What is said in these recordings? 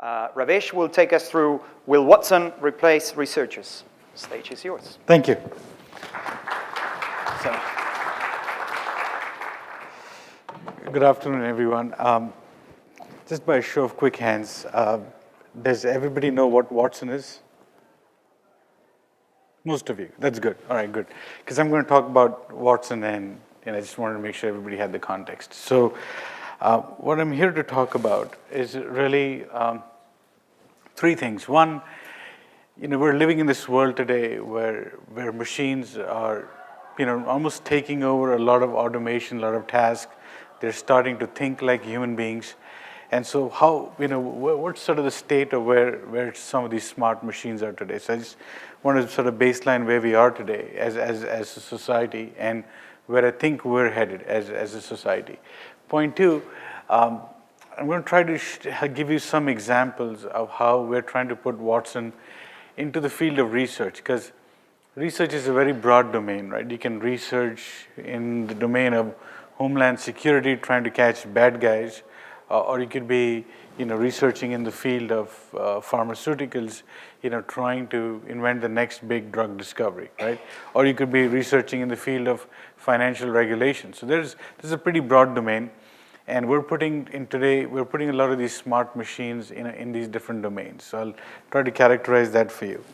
Ravesh will take us through Will Watson Replace Researchers? The stage is yours. Thank you. So, good afternoon, everyone. Just by a show of quick hands, does everybody know what Watson is? Most of you. That's good. All right, good. Because I'm going to talk about Watson, and I just wanted to make sure everybody had the context. So what I'm here to talk about is really three things. One, we're living in this world today where machines are, almost taking over a lot of automation, a lot of tasks. They're starting to think like human beings. And so how, what's sort of the state of where some of these smart machines are today? So I just want to sort of baseline where we are today as a society and where I think we're headed as a society. Point two, I'm going to try to give you some examples of how we're trying to put Watson into the field of research, because research is a very broad domain, right? You can research in the domain of homeland security, trying to catch bad guys, or you could be, researching in the field of pharmaceuticals, trying to invent the next big drug discovery, right? Or you could be researching in the field of financial regulation. So this is a pretty broad domain, and we're putting a lot of these smart machines in these different domains. So I'll try to characterize that for you.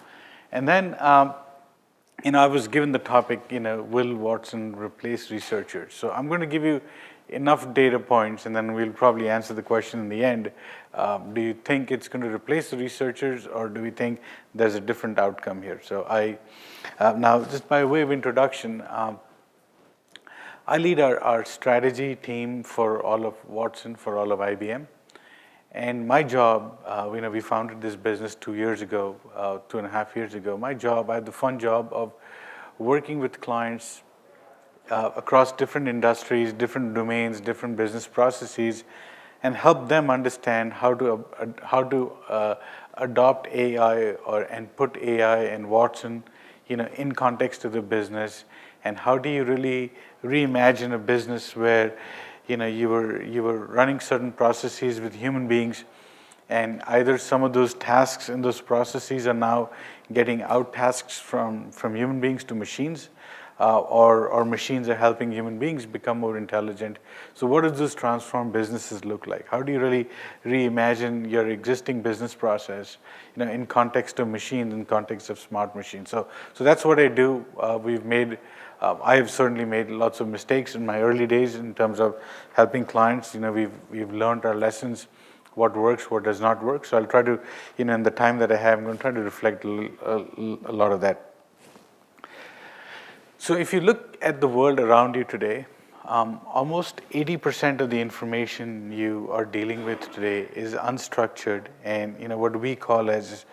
And then, I was given the topic, will Watson replace researchers? So I'm going to give you enough data points, and then we'll probably answer the question in the end. Do you think it's going to replace the researchers, or do we think there's a different outcome here? So now just by way of introduction, I lead our strategy team for all of Watson, for all of IBM. And my job, we founded this business 2 years ago, 2.5 years ago. My job, I have the fun job of working with clients across different industries, different domains, different business processes, and help them understand how to adopt AI and put AI and Watson, in context of the business, and how do you really reimagine a business where, you were running certain processes with human beings, and either some of those tasks in those processes are now getting out-tasked from human beings to machines, or machines are helping human beings become more intelligent. So what does those transformed businesses look like? How do you really reimagine your existing business process, in context of machines, in context of smart machines? So that's what I do. I have certainly made lots of mistakes in my early days in terms of helping clients. We've learned our lessons, what works, what does not work. So I'll try to, in the time that I have, I'm going to try to reflect a lot of that. So if you look at the world around you today, almost 80% of the information you are dealing with today is unstructured and what we call as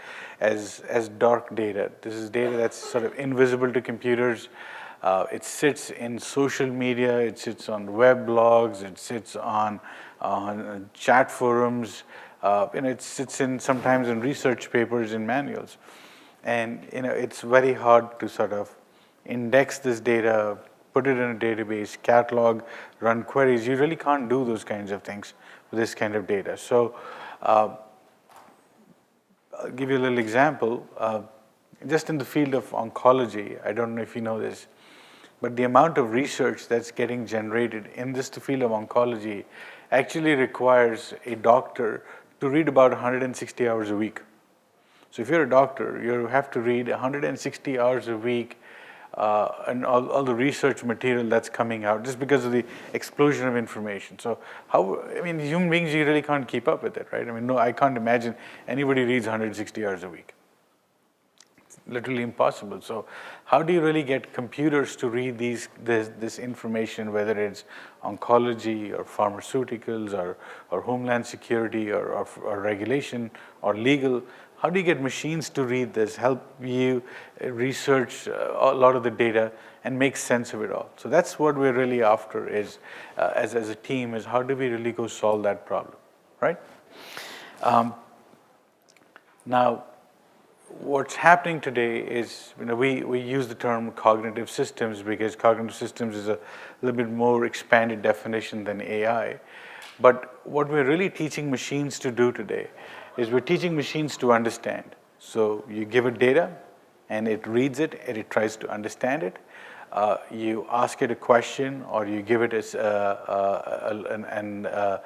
dark data. This is data that's sort of invisible to computers. It sits in social media, it sits on web blogs, it sits on chat forums, it sits sometimes in research papers and manuals. And it's very hard to sort of index this data, put it in a database, catalog, run queries. You really can't do those kinds of things with this kind of data. So I'll give you a little example. Just in the field of oncology, I don't know if you know this, but the amount of research that's getting generated in this field of oncology actually requires a doctor to read about 160 hours a week. So if you're a doctor, you have to read 160 hours a week and all the research material that's coming out just because of the explosion of information. So human beings, you really can't keep up with it, right? No, I can't imagine anybody reads 160 hours a week. It's literally impossible. So how do you really get computers to read this information, whether it's oncology or pharmaceuticals or homeland security or regulation or legal? How do you get machines to read this, help you research a lot of the data and make sense of it all? So that's what we're really after as a team, is how do we really go solve that problem, right? Now, what's happening today is, we use the term cognitive systems because cognitive systems is a little bit more expanded definition than AI. But what we're really teaching machines to do today is we're teaching machines to understand. So you give it data, and it reads it, and it tries to understand it. You ask it a question, or you give it as a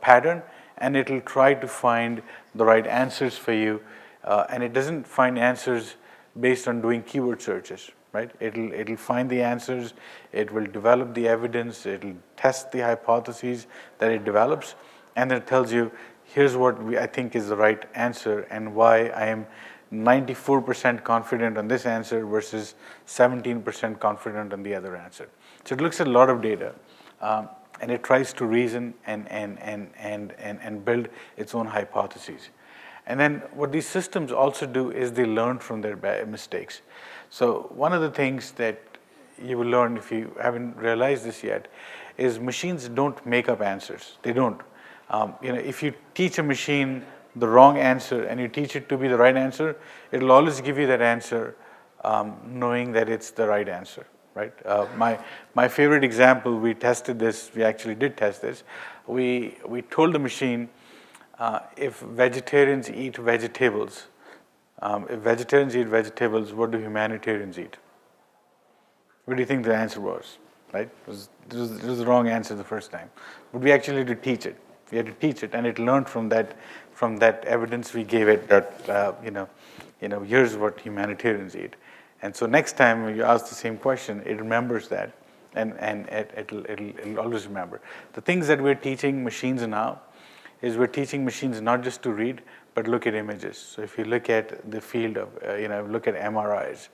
pattern, and it'll try to find the right answers for you. And it doesn't find answers based on doing keyword searches, right? It'll find the answers, it will develop the evidence, it'll test the hypotheses that it develops, and it tells you, here's what I think is the right answer and why I am 94% confident on this answer versus 17% confident on the other answer. So it looks at a lot of data, and it tries to reason and build its own hypotheses. And then what these systems also do is they learn from their mistakes. So one of the things that you will learn, if you haven't realized this yet, is machines don't make up answers. They don't. If you teach a machine the wrong answer and you teach it to be the right answer, it'll always give you that answer knowing that it's the right answer, right? My favorite example, we tested this, we actually did test this. We told the machine, if vegetarians eat vegetables, what do humanitarians eat? What do you think the answer was, right? It was the wrong answer the first time. But we actually had to teach it. We had to teach it, and it learned from that evidence we gave it that, here's what humanitarians eat. And so next time when you ask the same question, it remembers that, and it'll always remember. The things that we're teaching machines now is we're teaching machines not just to read, but look at images. So if you look at the field of, look at MRIs,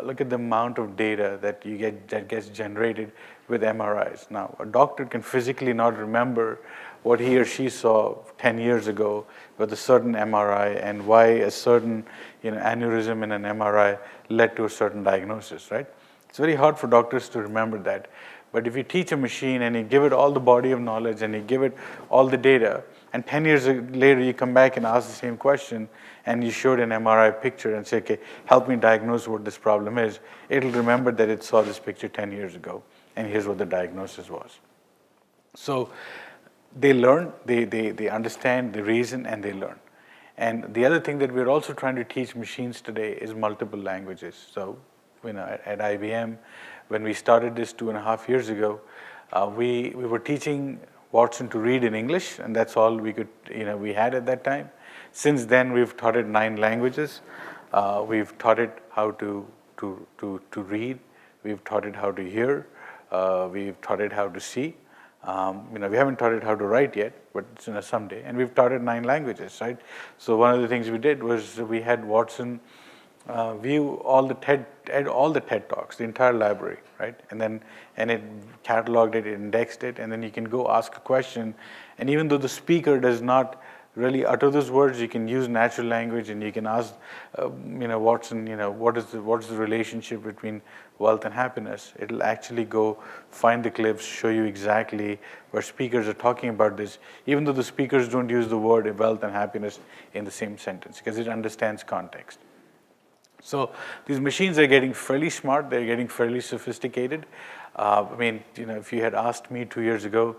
look at the amount of data that gets generated with MRIs. Now, a doctor can physically not remember what he or she saw 10 years ago with a certain MRI and why a certain aneurysm in an MRI led to a certain diagnosis, right? It's very hard for doctors to remember that. But if you teach a machine and you give it all the body of knowledge and you give it all the data, and 10 years later you come back and ask the same question and you showed an MRI picture and say, okay, help me diagnose what this problem is, it'll remember that it saw this picture 10 years ago and here's what the diagnosis was. So they learn, they understand, they reason, and they learn. And the other thing that we're also trying to teach machines today is multiple languages. So at IBM, when we started this 2.5 years ago, we were teaching Watson to read in English, and that's all we could, we had at that time. Since then, we've taught it 9 languages. We've taught it how to read. We've taught it how to hear. We've taught it how to see. We haven't taught it how to write yet, but someday. And we've taught it 9 languages, right? So one of the things we did was we had Watson view all the TED Talks, the entire library, right? And it cataloged it, it indexed it, and then you can go ask a question. And even though the speaker does not really utter those words, you can use natural language, and you can ask, Watson, what is the relationship between wealth and happiness? It'll actually go find the clips, show you exactly where speakers are talking about this, even though the speakers don't use the word wealth and happiness in the same sentence, because it understands context. So these machines are getting fairly smart, they're getting fairly sophisticated. If you had asked me 2 years ago,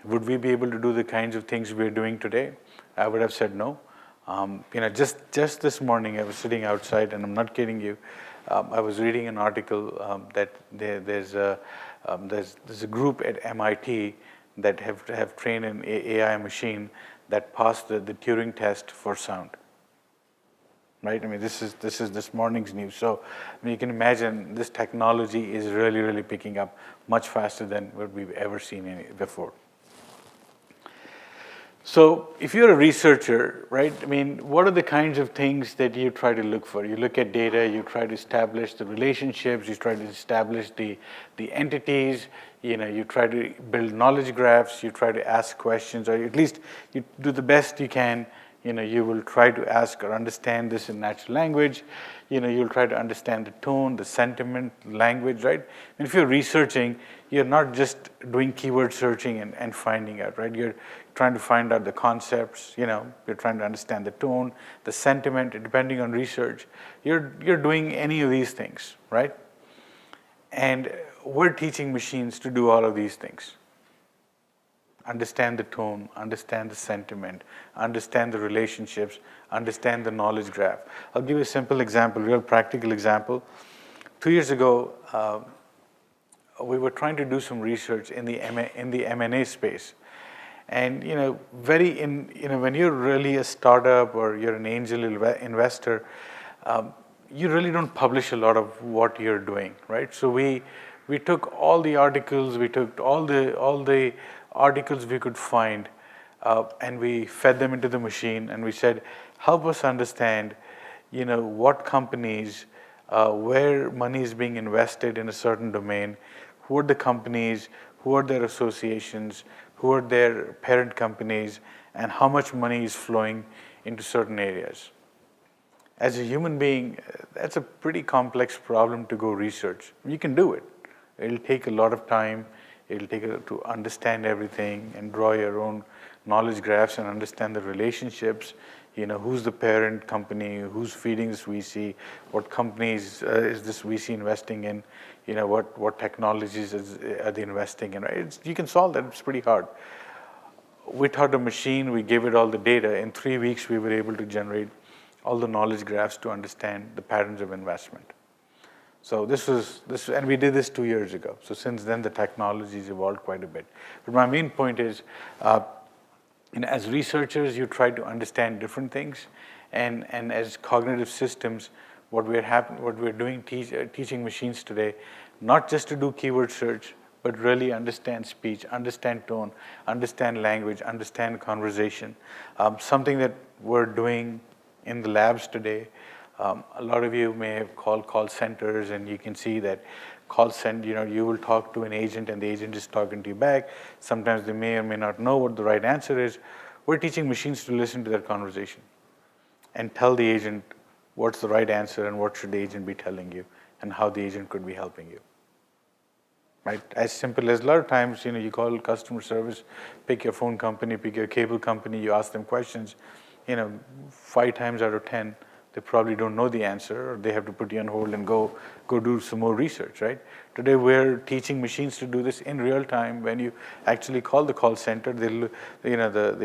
would we be able to do the kinds of things we're doing today? I would have said no. Just this morning I was sitting outside, and I'm not kidding you. I was reading an article that there's a group at MIT that have trained an AI machine that passed the Turing test for sound. Right? This is this morning's news. So you can imagine this technology is really, really picking up much faster than what we've ever seen before. So if you're a researcher, right, what are the kinds of things that you try to look for? You look at data, you try to establish the relationships, you try to establish the entities, you try to build knowledge graphs, you try to ask questions, or at least you do the best you can. You will try to ask or understand this in natural language. You'll try to understand the tone, the sentiment, language, right? And if you're researching, you're not just doing keyword searching and finding out, right? You're trying to find out the concepts, you're trying to understand the tone, the sentiment, depending on research. You're doing any of these things, right? And we're teaching machines to do all of these things. understand the tone, understand the sentiment, understand the relationships, understand the knowledge graph. I'll give you a simple example, real practical example. 2 years ago, we were trying to do some research in the M&A space. And when you're really a startup or you're an angel investor, you really don't publish a lot of what you're doing, right? So we took all the articles, we took all the articles we could find, and we fed them into the machine, and we said, help us understand, what companies, where money is being invested in a certain domain, who are the companies, who are their associations, who are their parent companies, and how much money is flowing into certain areas. As a human being, that's a pretty complex problem to go research. You can do it. It'll take a lot of time. It'll take to understand everything and draw your own knowledge graphs and understand the relationships. Who's the parent company, who's feeding this VC, what companies is this VC investing in, what technologies are they investing in, right? You can solve that, it's pretty hard. We taught a machine, we gave it all the data. In 3 weeks, we were able to generate all the knowledge graphs to understand the patterns of investment. So and we did this 2 years ago. So since then, the technology's evolved quite a bit. But my main point is, as researchers, you try to understand different things, and as cognitive systems, what we're doing teaching machines today, not just to do keyword search, but really understand speech, understand tone, understand language, understand conversation. Something that we're doing in the labs today. A lot of you may have called call centers, and you can see that call center, you will talk to an agent and the agent is talking to you back. Sometimes they may or may not know what the right answer is. We're teaching machines to listen to that conversation and tell the agent what's the right answer and what should the agent be telling you and how the agent could be helping you. Right? As simple as a lot of times, you call customer service, pick your phone company, pick your cable company, you ask them questions, 5 times out of 10, they probably don't know the answer, or they have to put you on hold and go do some more research, right? Today, we're teaching machines to do this in real time. When you actually call the call center, the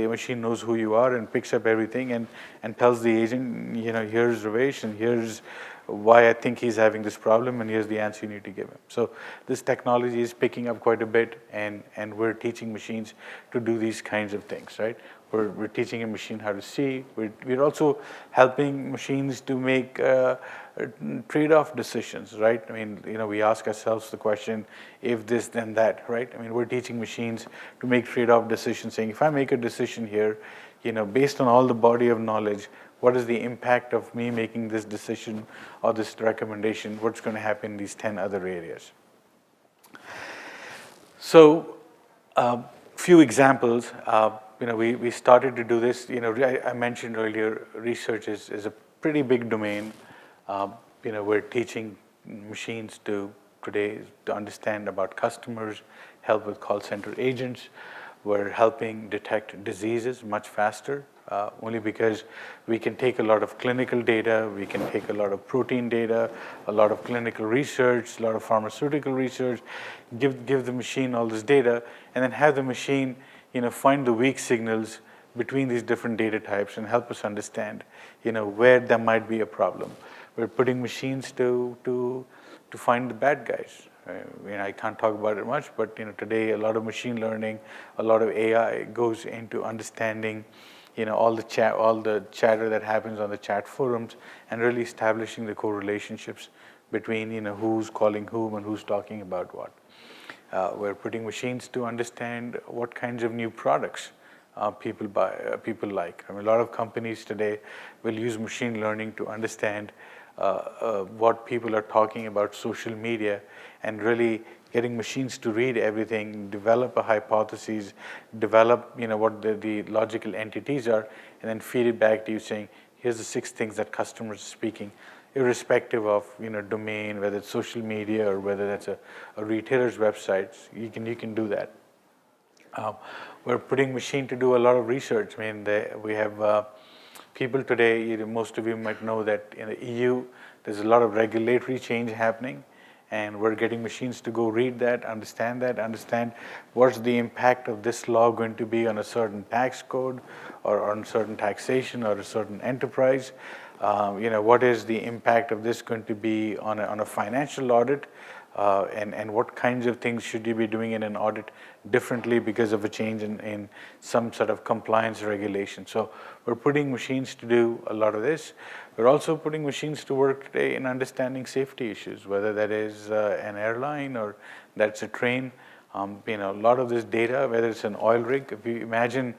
machine knows who you are and picks up everything and tells the agent, here's Ravesh, and here's why I think he's having this problem, and here's the answer you need to give him. So this technology is picking up quite a bit, and we're teaching machines to do these kinds of things, right? We're teaching a machine how to see. We're also helping machines to make trade-off decisions, right? I mean, we ask ourselves the question, if this, then that, right? I mean, we're teaching machines to make trade-off decisions, saying, if I make a decision here, based on all the body of knowledge, what is the impact of me making this decision or this recommendation? What's going to happen in these 10 other areas? So, few examples. We started to do this. I mentioned earlier, research is a pretty big domain. We're teaching machines today to understand about customers, help with call center agents. We're helping detect diseases much faster, only because we can take a lot of clinical data, we can take a lot of protein data, a lot of clinical research, a lot of pharmaceutical research, give the machine all this data, and then have the machine find the weak signals between these different data types and help us understand, where there might be a problem. We're putting machines to find the bad guys. I can't talk about it much, but today a lot of machine learning, a lot of AI goes into understanding, all the chatter that happens on the chat forums, and really establishing the correlationships between who's calling whom and who's talking about what. We're putting machines to understand what kinds of new products people like. I mean, a lot of companies today will use machine learning to understand what people are talking about social media, and really getting machines to read everything, develop a hypothesis, develop what the logical entities are, and then feed it back to you saying, here's the 6 things that customers are speaking, irrespective of domain, whether it's social media or whether that's a retailer's website. You can do that. We're putting machine to do a lot of research. I mean, we have people today, most of you might know that in the EU, there's a lot of regulatory change happening, and we're getting machines to go read that, understand what's the impact of this law going to be on a certain tax code or on certain taxation or a certain enterprise. What is the impact of this going to be on a financial audit, and what kinds of things should you be doing in an audit differently because of a change in some sort of compliance regulation. So we're putting machines to do a lot of this. We're also putting machines to work today in understanding safety issues, whether that is an airline or that's a train. A lot of this data, whether it's an oil rig, if you imagine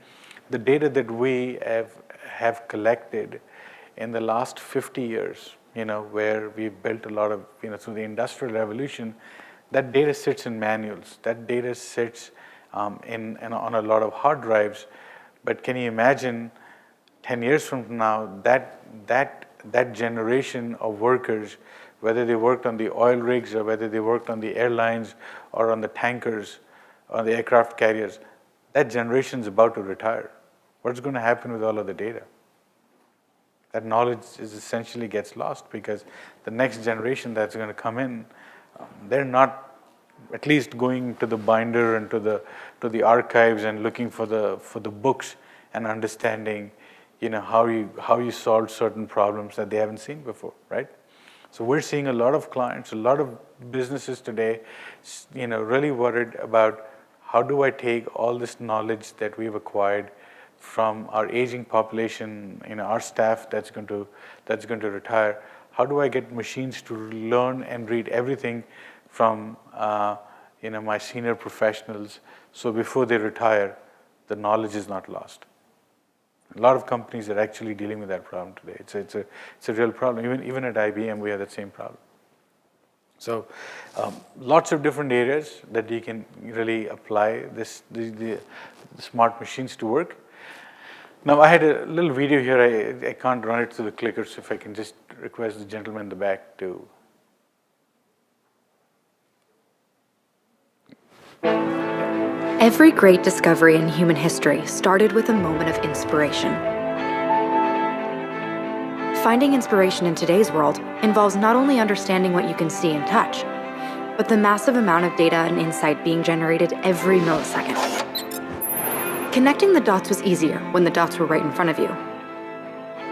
the data that we have collected in the last 50 years, where we've built a lot of, through the Industrial Revolution, that data sits in manuals. That data sits on a lot of hard drives. But can you imagine 10 years from now, that generation of workers, whether they worked on the oil rigs or whether they worked on the airlines or on the tankers or the aircraft carriers, that generation is about to retire. What's going to happen with all of the data? That knowledge essentially gets lost because the next generation that's going to come in, they're not at least going to the binder and to the archives and looking for the books and understanding, how you solve certain problems that they haven't seen before, right? So we're seeing a lot of clients, a lot of businesses today, really worried about how do I take all this knowledge that we've acquired from our aging population, our staff that's going to retire. How do I get machines to learn and read everything from my senior professionals, so before they retire, the knowledge is not lost? A lot of companies are actually dealing with that problem today. It's a real problem. Even at IBM, we have that same problem. So lots of different areas that you can really apply the smart machines to work. Now, I had a little video here. I can't run it through the clicker, so if I can just request the gentleman in the back to. Every great discovery in human history started with a moment of inspiration. Finding inspiration in today's world involves not only understanding what you can see and touch, but the massive amount of data and insight being generated every millisecond. Connecting the dots was easier when the dots were right in front of you.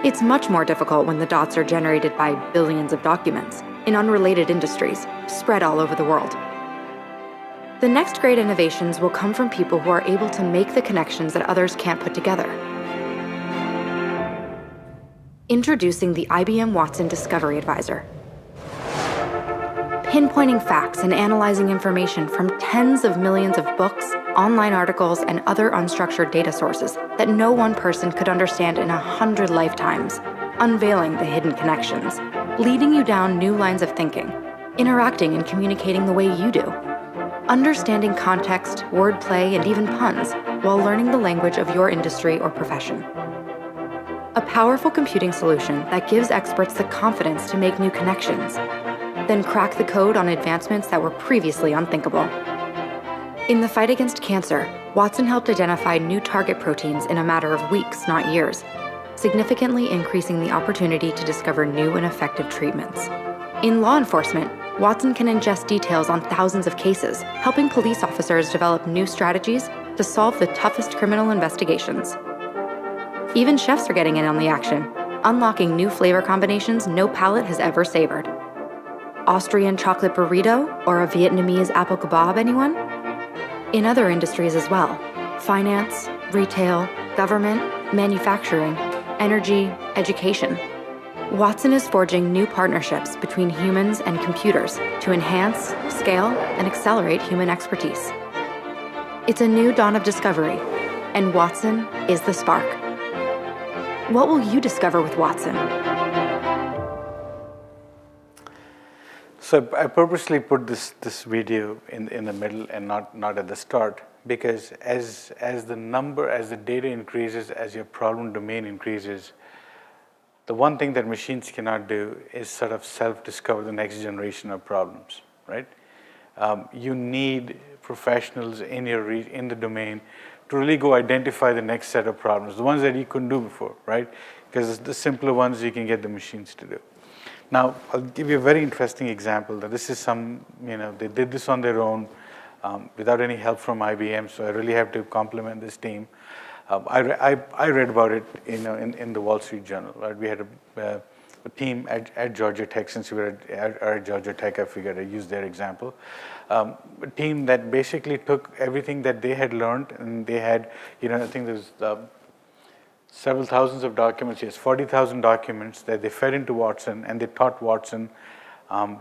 It's much more difficult when the dots are generated by billions of documents in unrelated industries spread all over the world. The next great innovations will come from people who are able to make the connections that others can't put together. Introducing the IBM Watson Discovery Advisor. Pinpointing facts and analyzing information from tens of millions of books, online articles, and other unstructured data sources that no one person could understand in 100 lifetimes, unveiling the hidden connections, leading you down new lines of thinking, interacting and communicating the way you do, understanding context, wordplay, and even puns while learning the language of your industry or profession. A powerful computing solution that gives experts the confidence to make new connections, then crack the code on advancements that were previously unthinkable. In the fight against cancer, Watson helped identify new target proteins in a matter of weeks, not years, significantly increasing the opportunity to discover new and effective treatments. In law enforcement, Watson can ingest details on thousands of cases, helping police officers develop new strategies to solve the toughest criminal investigations. Even chefs are getting in on the action, unlocking new flavor combinations no palate has ever savored. Austrian chocolate burrito or a Vietnamese apple kebab, anyone? In other industries as well, finance, retail, government, manufacturing, energy, education. Watson is forging new partnerships between humans and computers to enhance, scale, and accelerate human expertise. It's a new dawn of discovery, and Watson is the spark. What will you discover with Watson? So I purposely put this video in the middle and not at the start, because as the data increases, as your problem domain increases, the one thing that machines cannot do is sort of self-discover the next generation of problems, right? You need professionals in the domain to really go identify the next set of problems, the ones that you couldn't do before, right? Because the simpler ones you can get the machines to do. Now, I'll give you a very interesting example. That this is some, they did this on their own without any help from IBM, so I really have to compliment this team. I read about it in the Wall Street Journal. Right? We had a team at Georgia Tech. Since we were at Georgia Tech, I figured I'd use their example. A team that basically took everything that they had learned, and they had, I think there's several thousands of documents, yes, 40,000 documents that they fed into Watson, and they taught Watson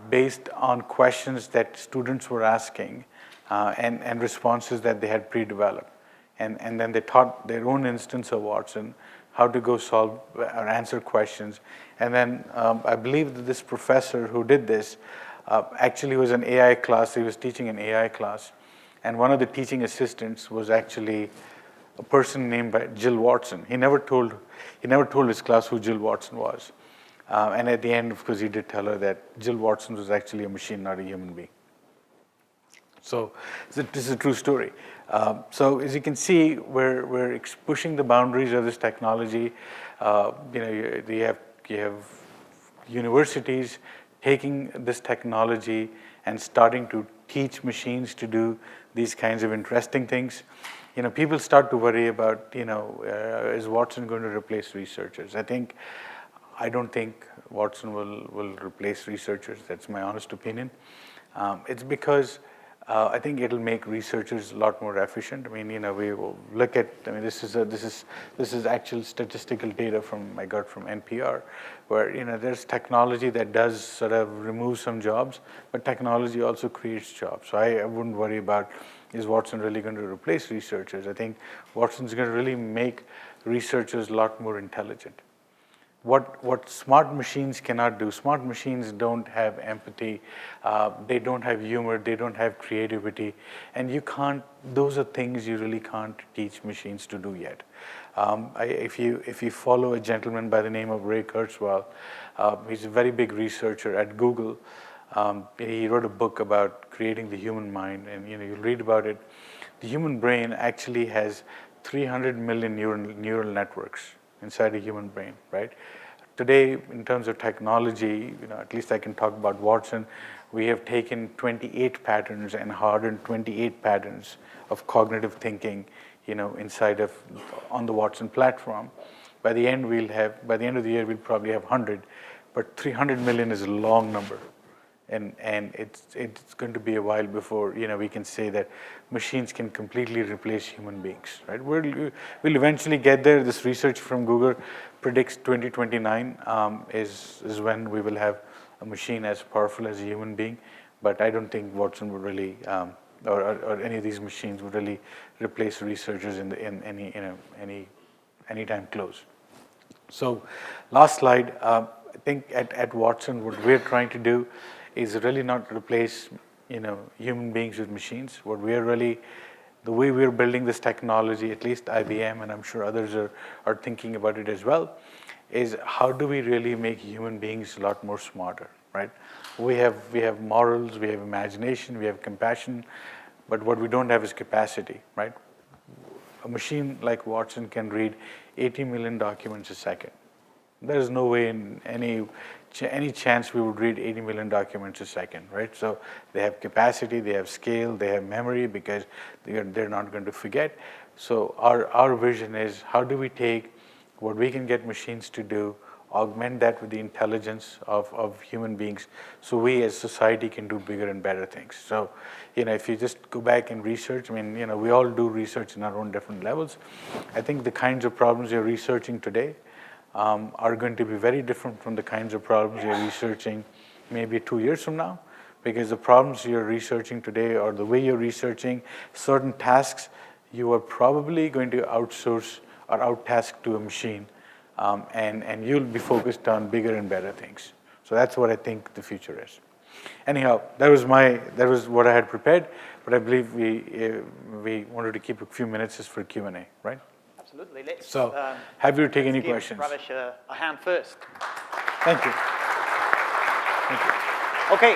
based on questions that students were asking and responses that they had pre-developed. And then they taught their own instance of Watson how to go solve or answer questions. And then I believe that this professor who did this actually was an AI class. He was teaching an AI class. And one of the teaching assistants was actually a person named Jill Watson. He never told his class who Jill Watson was. And at the end, of course, he did tell her that Jill Watson was actually a machine, not a human being. So this is a true story. So as you can see, we're pushing the boundaries of this technology. You have universities taking this technology and starting to teach machines to do these kinds of interesting things. People start to worry about, is Watson going to replace researchers? I don't think Watson will replace researchers. That's my honest opinion. It's because I think it'll make researchers a lot more efficient. We will look at. This is actual statistical data I got from NPR, where there's technology that does sort of remove some jobs, but technology also creates jobs. So I wouldn't worry about, is Watson really going to replace researchers? I think Watson's going to really make researchers a lot more intelligent. What smart machines cannot do, smart machines don't have empathy, they don't have humor, they don't have creativity, and those are things you really can't teach machines to do yet. If you follow a gentleman by the name of Ray Kurzweil, he's a very big researcher at Google. He wrote a book about creating the human mind, and you read about it. The human brain actually has 300 million neural networks inside a human brain, right? Today, in terms of technology, at least I can talk about Watson, we have taken 28 patterns and hardened 28 patterns of cognitive thinking, on the Watson platform. By the end of the year, we'll probably have 100, but 300 million is a long number. And it's going to be a while before we can say that machines can completely replace human beings, right? We'll eventually get there. This research from Google predicts 2029 is when we will have a machine as powerful as a human being. But I don't think Watson would really, or any of these machines would really replace researchers in any time close. So, last slide. I think at Watson, what we're trying to do is really not replace human beings with machines. What we are really, the way we're building this technology, at least IBM, and I'm sure others are thinking about it as well, is how do we really make human beings a lot more smarter, right? We have morals, we have imagination, we have compassion, but what we don't have is capacity, right? A machine like Watson can read 80 million documents a second. There's no way in any chance we would read 80 million documents a second, right? So they have capacity, they have scale, they have memory, because they're not going to forget. So our vision is, how do we take what we can get machines to do, augment that with the intelligence of human beings, so we as society can do bigger and better things. So, if you just go back and research, we all do research in our own different levels. I think the kinds of problems you're researching today are going to be very different from the kinds of problems you're researching maybe 2 years from now, because the problems you're researching today, or the way you're researching certain tasks, you are probably going to outsource or out-task to a machine, and you'll be focused on bigger and better things. So that's what I think the future is. Anyhow, that was what I had prepared, but I believe we wanted to keep a few minutes just for Q&A, right? Absolutely. Let's happy to take any questions. Ravesh, a hand first. Thank you. Thank you. Okay.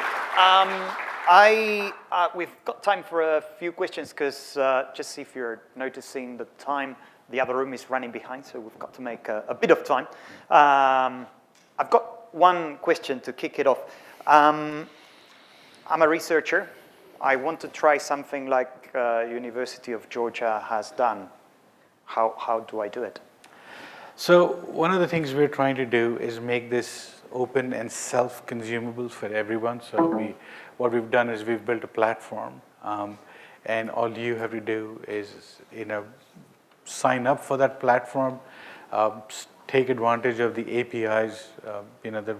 We've got time for a few questions, because just if you're noticing the time, the other room is running behind, so we've got to make a bit of time. I've got one question to kick it off. I'm a researcher. I want to try something like University of Georgia has done. How do I do it? So one of the things we're trying to do is make this open and self-consumable for everyone. So what we've done is we've built a platform, and all you have to do is, sign up for that platform, take advantage of the APIs, that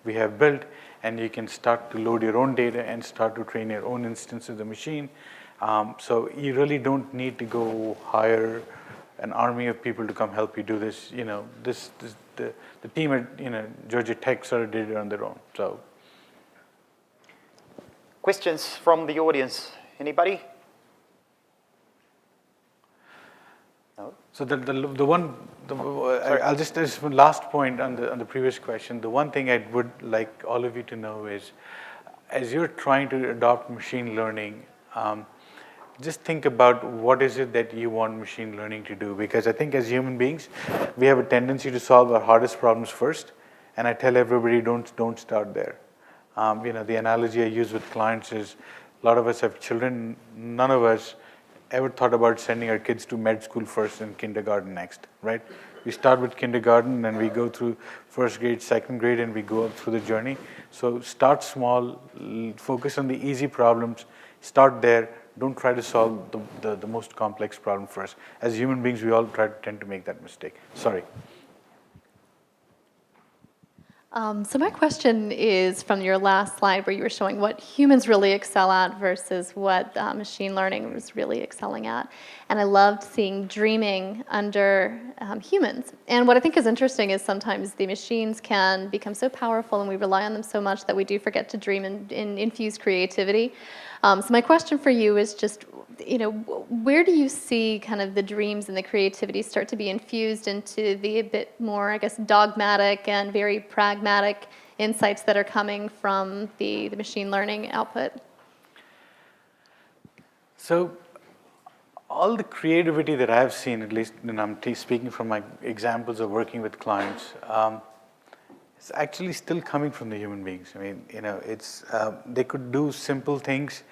we have built, and you can start to load your own data and start to train your own instance of the machine. So you really don't need to go hire an army of people to come help you do this. The team at Georgia Tech sort of did it on their own. So, questions from the audience? Anybody? No. So I'll just there's one last point on the previous question. The one thing I would like all of you to know is, as you're trying to adopt machine learning, just think about what is it that you want machine learning to do. Because I think as human beings, we have a tendency to solve our hardest problems first. And I tell everybody, don't start there. The analogy I use with clients is, a lot of us have children. None of us ever thought about sending our kids to med school first and kindergarten next, right? We start with kindergarten and we go through first grade, second grade, and we go up through the journey. So start small, focus on the easy problems, start there. Don't try to solve the most complex problem first. As human beings, we all tend to make that mistake. Sorry. So my question is from your last slide where you were showing what humans really excel at versus what machine learning was really excelling at. And I loved seeing dreaming under humans. And what I think is interesting is sometimes the machines can become so powerful and we rely on them so much that we do forget to dream and infuse creativity. So my question for you is just, where do you see kind of the dreams and the creativity start to be infused into the a bit more, I guess, dogmatic and very pragmatic insights that are coming from the machine learning output? So all the creativity that I've seen, at least when I'm speaking from my examples of working with clients, it's actually still coming from the human beings. I mean, it's they could do simple things,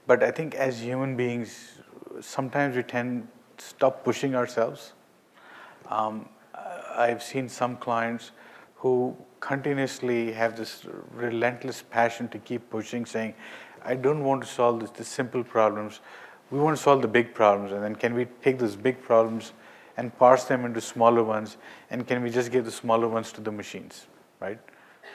but I think as human beings, sometimes we tend to stop pushing ourselves. I've seen some clients who continuously have this relentless passion to keep pushing, saying, I don't want to solve the simple problems. We want to solve the big problems, and then can we take those big problems and parse them into smaller ones, and can we just give the smaller ones to the machines, right?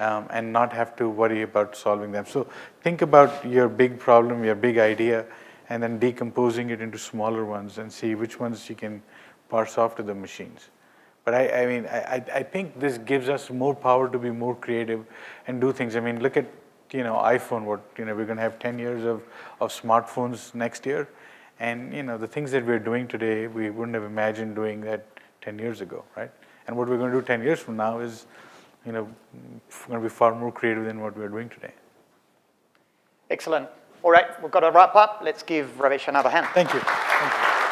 And not have to worry about solving them. So think about your big problem, your big idea, and then decomposing it into smaller ones and see which ones you can parse off to the machines. But I think this gives us more power to be more creative and do things. I mean, look at iPhone. We're going to have 10 years of smartphones next year, and the things that we're doing today, we wouldn't have imagined doing that 10 years ago, right? And what we're going to do 10 years from now is going to be far more creative than what we're doing today. Excellent. All right, we've got to wrap up. Let's give Ravesh another hand. Thank you. Thank you.